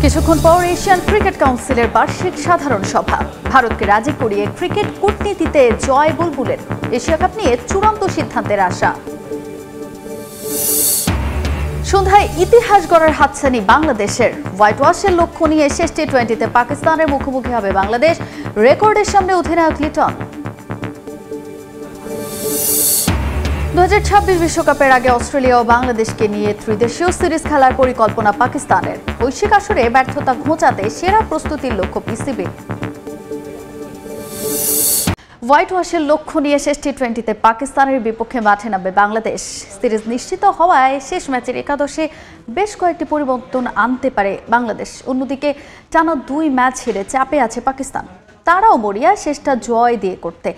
কিছুক্ষণ পর Asian cricket কাউন্সিলের বার্ষিক সাধারণ সভা। ভারতকে রাজি করিয়ে ক্রিকেট কূটনীতিতে জয় বুলবুলের। এশিয়া কাপ নিয়ে চূড়ান্ত সিদ্ধান্তের আশা। সন্ধ্যায় ইতিহাস গড়ার হাতছানি বাংলাদেশের। হোয়াইট ওয়াশের লক্ষ্য নিয়ে শেষ টি-20তে পাকিস্তানের মুখোমুখি হবে বাংলাদেশ। রেকর্ডের সামনে অধিনায়ক লিটন। 2026 বিশ্বকাপের আগে অস্ট্রেলিয়া ও বাংলাদেশকে নিয়ে ত্রিদেশীয় সিরিজ খেলার পরিকল্পনা পাকিস্তানের। বৈশ্বিক আসরে ব্যর্থতা ঘোচাতে সেরা প্রস্তুতির লক্ষ্য পিসিবি। হোয়াইট ওয়াশের লক্ষ্য নিয়ে শেষ টি-20তে পাকিস্তানের বিপক্ষে মাঠে নামবে বাংলাদেশ। সিরিজ নিশ্চিত হওয়ায় শেষ ম্যাচের একাদশে বেশ কয়েকটি পরিবর্তন আনতে পারে বাংলাদেশ। অন্যদিকে টানা 2 ম্যাচ হেরে চাপে আছে পাকিস্তান। তারাও মরিয়া শেষটা জয় দিয়ে করতে।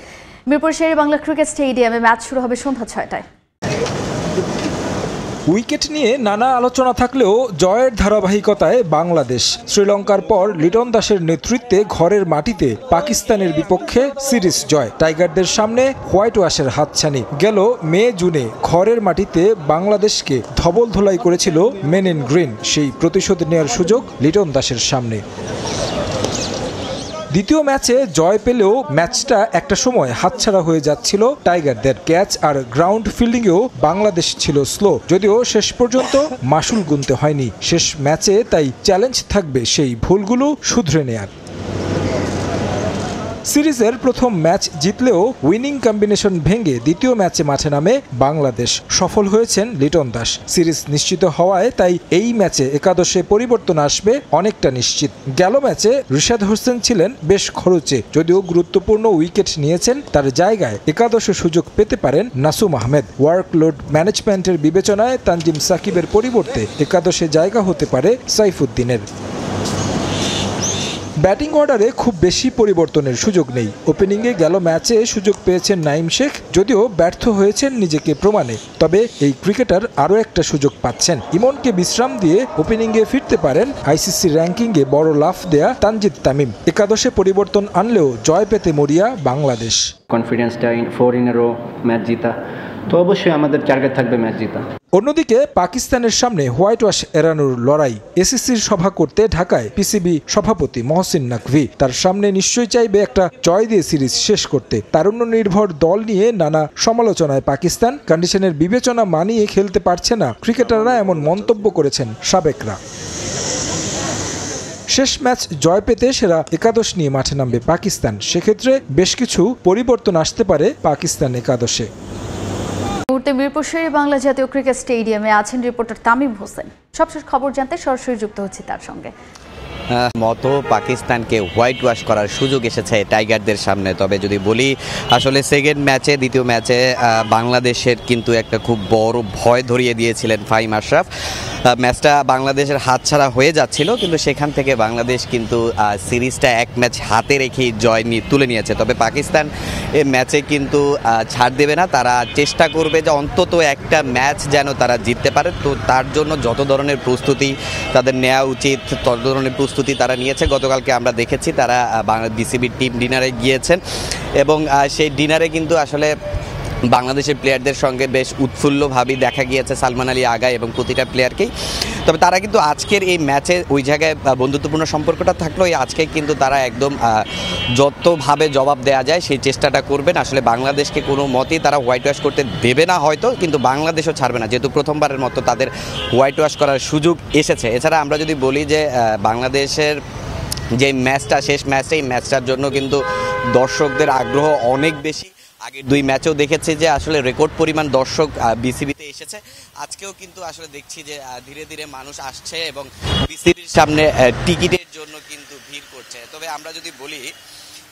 মিরপুর শেরেবাংলা ক্রিকেট স্টেডিয়ামে ম্যাচ শুরু হবে সন্ধ্যা 6টায়। উইকেট নিয়ে নানা আলোচনা থাকলেও জয়ের ধারাবাহিকতায় বাংলাদেশ। শ্রীলঙ্কার পর লিটন দাসের নেতৃত্বে ঘরের মাটিতে পাকিস্তানের বিপক্ষে সিরিজ জয়। টাইগারদের সামনে হোয়াইট ওয়াশের হাতছানি। গেল মে-জুনে ঘরের মাটিতে বাংলাদেশকে ধবলধোলাই করেছিল মেন ইন গ্রিন। সেই প্রতিশোধ নেওয়ার সুযোগ লিটন দাসের সামনে। দ্বিতীয় ম্যাচে জয় পেলেও ম্যাচটা একটা সময় হাতছাড়া হয়ে যাচ্ছিল টাইগারদের। ক্যাচ আর গ্রাউন্ড ফিল্ডিংয়েও বাংলাদেশ ছিল স্লো, যদিও শেষ পর্যন্ত মাসুল গুনতে হয়নি। শেষ ম্যাচে তাই চ্যালেঞ্জ থাকবে সেই ভুলগুলো শুধরে নেয়ার। সিরিজের প্রথম ম্যাচ জিতলেও উইনিং কম্বিনেশন ভেঙে দ্বিতীয় ম্যাচে মাঠে নামে বাংলাদেশ। সফল হয়েছেন লিটন দাস। সিরিজ নিশ্চিত হওয়ায় তাই এই ম্যাচে একাদশে পরিবর্তন আসবে অনেকটা নিশ্চিত। গেল ম্যাচে রিশাদ হোসেন ছিলেন বেশ খরচে, যদিও গুরুত্বপূর্ণ উইকেট নিয়েছেন। তার জায়গায় একাদশে সুযোগ পেতে পারেন নাসুম আহমেদ। ওয়ার্কলোড ম্যানেজমেন্টের বিবেচনায় তানজিম সাকিবের পরিবর্তে একাদশে জায়গা হতে পারে সাইফুদ্দিনের। ব্যাটিং অর্ডারে খুব বেশি পরিবর্তনের সুযোগ নেই। ওপেনিংয়ে গেল ম্যাচে সুযোগ পেয়েছেন নাইম শেখ, যদিও ব্যর্থ হয়েছেন নিজেকে প্রমাণে। তবে এই ক্রিকেটার আরও একটা সুযোগ পাচ্ছেন। ইমনকে বিশ্রাম দিয়ে ওপেনিংয়ে ফিরতে পারেন আইসিসি র্যাঙ্কিংয়ে বড় লাফ দেয়া তানজিদ তামিম। একাদশে পরিবর্তন আনলেও জয় পেতে মরিয়া বাংলাদেশ। কনফিডেন্সটা 4 in a row ম্যাচ জিতা, তো অবশ্যই আমাদের টার্গেট থাকবে ম্যাচ জিতা। অন্যদিকে পাকিস্তানের সামনে হোয়াইট ওয়াশ এড়ানোর লড়াই। এসিসির সভা করতে ঢাকায় পিসিবি সভাপতি মহসিন নাকভি। তার সামনে নিশ্চয়ই চাইবে একটা জয় দিয়ে সিরিজ শেষ করতে। তারুণ্য নির্ভর দল নিয়ে নানা সমালোচনায় পাকিস্তান। কন্ডিশনের বিবেচনা মানিয়ে খেলতে পারছে না ক্রিকেটাররা, এমন মন্তব্য করেছেন সাবেকরা। শেষ ম্যাচ জয় পেতে সেরা একাদশ নিয়ে মাঠে নামবে পাকিস্তান। সেক্ষেত্রে বেশ কিছু পরিবর্তন আসতে পারে পাকিস্তান একাদশে। মুহূর্তে মিরপুর শেরেবাংলা জাতীয় ক্রিকেট স্টেডিয়ামে আছেন রিপোর্টার তামিম হোসেন। সবশেষ খবর জানতে সরাসরি যুক্ত হচ্ছে তার সঙ্গে। মতো পাকিস্তানকে হোয়াইট ওয়াশ করার সুযোগ এসেছে টাইগারদের সামনে। তবে যদি বলি আসলে সেকেন্ড ম্যাচে, দ্বিতীয় ম্যাচে বাংলাদেশের কিন্তু একটা খুব বড় ভয় ধরিয়ে দিয়েছিলেন ফাহিম আশরাফ। ম্যাচটা বাংলাদেশের হাতছাড়া হয়ে যাচ্ছিল, কিন্তু সেখান থেকে বাংলাদেশ কিন্তু সিরিজটা 1 ম্যাচ হাতে রেখেই জয় তুলে নিয়েছে। তবে পাকিস্তান এই ম্যাচে কিন্তু ছাড় দেবে না। তারা চেষ্টা করবে যে অন্তত একটা ম্যাচ যেন তারা জিততে পারে। তো তার জন্য যত ধরনের প্রস্তুতি তাদের নেওয়া উচিত তত ধরনের প্রস্তুতি তারা নিয়েছে। গতকালকে আমরা দেখেছি তারা বিসিবির টিম ডিনারে গিয়েছেন এবং সেই ডিনারে কিন্তু আসলে বাংলাদেশের প্লেয়ারদের সঙ্গে বেশ উৎফুল্লভাবেই দেখা গিয়েছে সালমান আলী আগা এবং প্রতিটা প্লেয়ারকেই। তবে তারা কিন্তু আজকের এই ম্যাচে ওই জায়গায় বন্ধুত্বপূর্ণ সম্পর্কটা থাকলেও আজকে কিন্তু তারা একদম যতভাবে জবাব দেওয়া যায় সেই চেষ্টাটা করবেন। আসলে বাংলাদেশকে কোনো মতেই তারা হোয়াইট ওয়াশ করতে দেবে না হয়তো, কিন্তু বাংলাদেশও ছাড়বে না, যেহেতু প্রথমবারের মতো তাদের হোয়াইট ওয়াশ করার সুযোগ এসেছে। এছাড়া আমরা যদি বলি যে বাংলাদেশের যে ম্যাচটা, শেষ ম্যাচটা, এই ম্যাচটার জন্য কিন্তু দর্শকদের আগ্রহ অনেক বেশি। আগের 2 ম্যাচেও দেখেছি যে আসলে রেকর্ড পরিমাণ দর্শক বিসিবিতে এসেছে। আজকেও কিন্তু আসলে দেখছি যে ধীরে ধীরে মানুষ আসছে এবং বিসিবির সামনে টিকিটের জন্য কিন্তু ভিড় করছে। তবে আমরা যদি বলি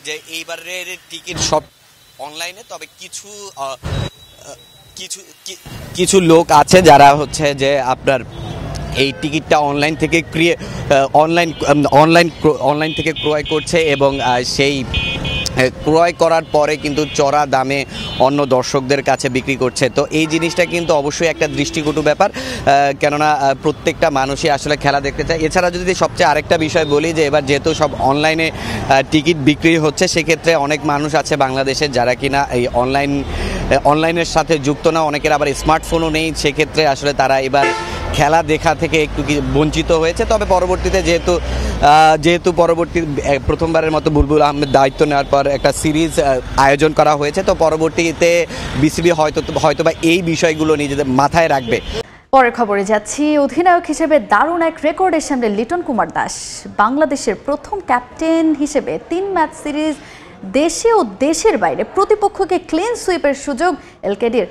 যে এইবারের টিকিট সব অনলাইনে, তবে কিছু লোক আছে যারা হচ্ছে যে আপনার এই টিকিটটা অনলাইন থেকে ক্রয় করছে এবং সেই ক্রয় করার পরে কিন্তু চড়া দামে অন্য দর্শকদের কাছে বিক্রি করছে। তো এই জিনিসটা কিন্তু অবশ্যই একটা দৃষ্টিকটু ব্যাপার, কেননা প্রত্যেকটা মানুষই আসলে খেলা দেখতে চায়। এছাড়া যদি সবচেয়ে আরেকটা বিষয় বলি যে এবার যেহেতু সব অনলাইনে টিকিট বিক্রি হচ্ছে, সেক্ষেত্রে অনেক মানুষ আছে বাংলাদেশের যারা কিনা এই অনলাইন অনলাইনের সাথে যুক্ত না, অনেকের আবার স্মার্টফোনও নেই, সেক্ষেত্রে আসলে তারা এবার খেলা দেখা থেকে একটু বঞ্চিত হয়েছে। তবে পরবর্তীতে যেহেতু প্রথমবারের মতো বুলবুল আহমেদ দায়িত্ব নেওয়ার পর একটা সিরিজ আয়োজন করা হয়েছে, তো পরবর্তীতে বিসিবি হয়তোবা এই বিষয়গুলো নিজেদের মাথায় রাখবে। পরের খবরে যাচ্ছি। অধিনায়ক হিসেবে দারুণ এক রেকর্ডের সামনে লিটন কুমার দাস। বাংলাদেশের প্রথম ক্যাপ্টেন হিসেবে 3 ম্যাচ সিরিজ দেশে ও দেশের বাইরে প্রতিপক্ষকে ক্লিন সুইপের সুযোগ এলকেডির।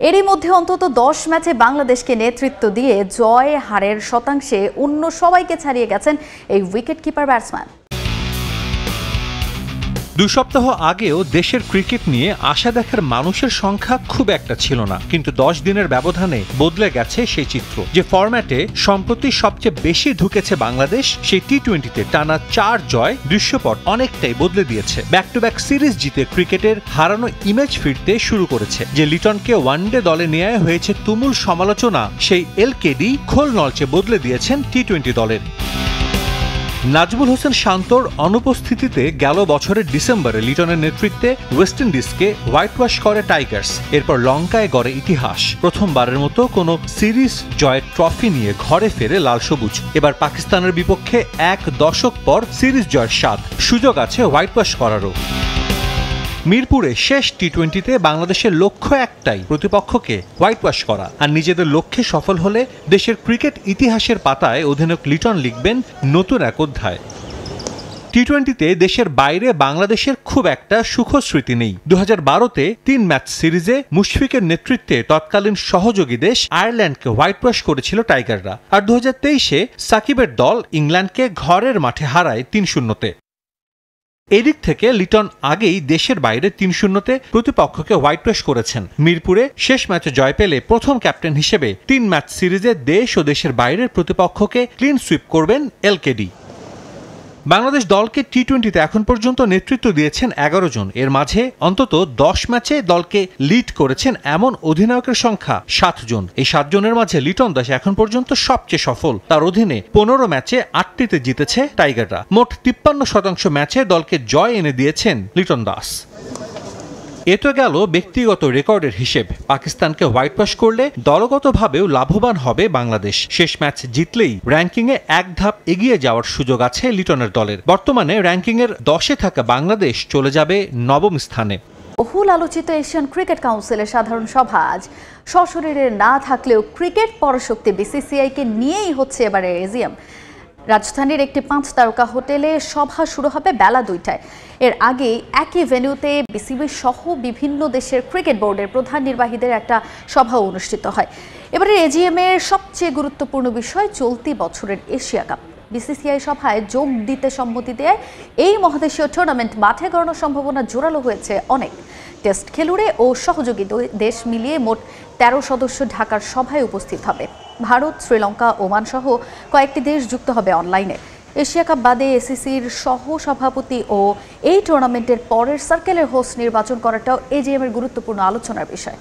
এরই মধ্যে অন্তত 10 ম্যাচে বাংলাদেশকে নেতৃত্ব দিয়ে জয় হারের শতাংশে অন্য সবাইকে ছাড়িয়ে গেছেন এই উইকেট কিপার ব্যাটসম্যান। 2 সপ্তাহ আগেও দেশের ক্রিকেট নিয়ে আশা দেখার মানুষের সংখ্যা খুব একটা ছিল না, কিন্তু 10 দিনের ব্যবধানে বদলে গেছে সেই চিত্র। যে ফরম্যাটে সম্প্রতি সবচেয়ে বেশি ঢুকেছে বাংলাদেশ, সেই টি-20তে টানা 4 জয় দৃশ্যপট অনেকটাই বদলে দিয়েছে। ব্যাক টু ব্যাক সিরিজ জিতে ক্রিকেটের হারানো ইমেজ ফিরতে শুরু করেছে। যে লিটনকে ওয়ানডে দলে নেওয়া হয়েছে তুমুল সমালোচনা, সেই এলকেডি খোল নলচে বদলে দিয়েছেন টি-20 দলের। নাজমুল হোসেন শান্তর অনুপস্থিতিতে গেল বছরের ডিসেম্বরে লিটনের নেতৃত্বে ওয়েস্ট ইন্ডিজকে হোয়াইট ওয়াশ করে টাইগার্স। এরপর লঙ্কায় গড়ে ইতিহাস, প্রথমবারের মতো কোনো সিরিজ জয়ের ট্রফি নিয়ে ঘরে ফেরে লাল সবুজ। এবার পাকিস্তানের বিপক্ষে 1 দশক পর সিরিজ জয়ের স্বাদ, সুযোগ আছে হোয়াইট ওয়াশ করারও। মিরপুরে শেষ টি-20তে বাংলাদেশের লক্ষ্য একটাই, প্রতিপক্ষকে হোয়াইট ওয়াশ করা। আর নিজেদের লক্ষ্যে সফল হলে দেশের ক্রিকেট ইতিহাসের পাতায় অধিনায়ক লিটন লিখবেন নতুন এক অধ্যায়। টি-20তে দেশের বাইরে বাংলাদেশের খুব একটা সুখস্মৃতি নেই। 2012-তে 3 ম্যাচ সিরিজে মুশফিকের নেতৃত্বে তৎকালীন সহযোগী দেশ আয়ারল্যান্ডকে হোয়াইট ওয়াশ করেছিল টাইগাররা। আর 2023-এ সাকিবের দল ইংল্যান্ডকে ঘরের মাঠে হারায় 3-0-তে। এদিক থেকে লিটন আগেই দেশের বাইরে 3-0-তে প্রতিপক্ষকে হোয়াইট ওয়াশ করেছেন। মিরপুরে শেষ ম্যাচে জয় পেলে প্রথম ক্যাপ্টেন হিসেবে 3 ম্যাচ সিরিজে দেশ ও দেশের বাইরের প্রতিপক্ষকে ক্লিন সুইপ করবেন এলকেডি। বাংলাদেশ দলকে টি-20তে এখন পর্যন্ত নেতৃত্ব দিয়েছেন 11 জন। এর মাঝে অন্তত 10 ম্যাচে দলকে লিড করেছেন এমন অধিনায়কের সংখ্যা 7 জন। এই 7 জনের মাঝে লিটন দাস এখন পর্যন্ত সবচেয়ে সফল। তার অধীনে 15 ম্যাচে 8টিতে জিতেছে টাইগাররা। মোট 53% ম্যাচে দলকে জয় এনে দিয়েছেন লিটন দাস। এ তো গেল ব্যক্তিগত রেকর্ডের হিসেব। পাকিস্তানকে হোয়াইট ওয়াশ করলে দলগতভাবেও লাভবান হবে বাংলাদেশ। শেষ ম্যাচ জিতলেই র্যাঙ্কিংয়ে 1 ধাপ এগিয়ে যাওয়ার সুযোগ আছে লিটনের দলের। বর্তমানে র্যাঙ্কিংয়ের 10-এ থাকা বাংলাদেশ চলে যাবে 9ম স্থানে। বহুল আলোচিত এশিয়ান ক্রিকেট কাউন্সিলের সাধারণ সভা আজ সশরীরে না থাকলেও ক্রিকেট পরাশক্তি বিসিসিআইকে নিয়েই হচ্ছে এবারে এজিএম। রাজধানীর একটি 5 তারকা হোটেলে সভা শুরু হবে বেলা 2টায়। এর আগে একই ভেন্যুতে বিসিবি সহ বিভিন্ন দেশের ক্রিকেট বোর্ডের প্রধান নির্বাহীদের একটা সভা অনুষ্ঠিত হয়। এবারে এজিএম এর সবচেয়ে গুরুত্বপূর্ণ বিষয় চলতি বছরের এশিয়া কাপ। বিসিসিআই সভায় যোগ দিতে সম্মতি দেয় এই মহাদেশীয় টুর্নামেন্ট মাঠে গড়ানোর সম্ভাবনা জোরালো হয়েছে অনেক। টেস্ট খেলুড়ে ও সহযোগী দেশ মিলিয়ে মোট 13 সদস্য ঢাকার সভায় উপস্থিত হবে। ভারত, শ্রীলঙ্কা, ওমান সহ কয়েকটি দেশ যুক্ত হবে অনলাইনে। এশিয়া কাপ বাদে এসিসির সহ সভাপতি ও এই টুর্নামেন্টের পরের সার্কেলের হোস্ট নির্বাচন করাটাও এজিএম এর গুরুত্বপূর্ণ আলোচনার বিষয়।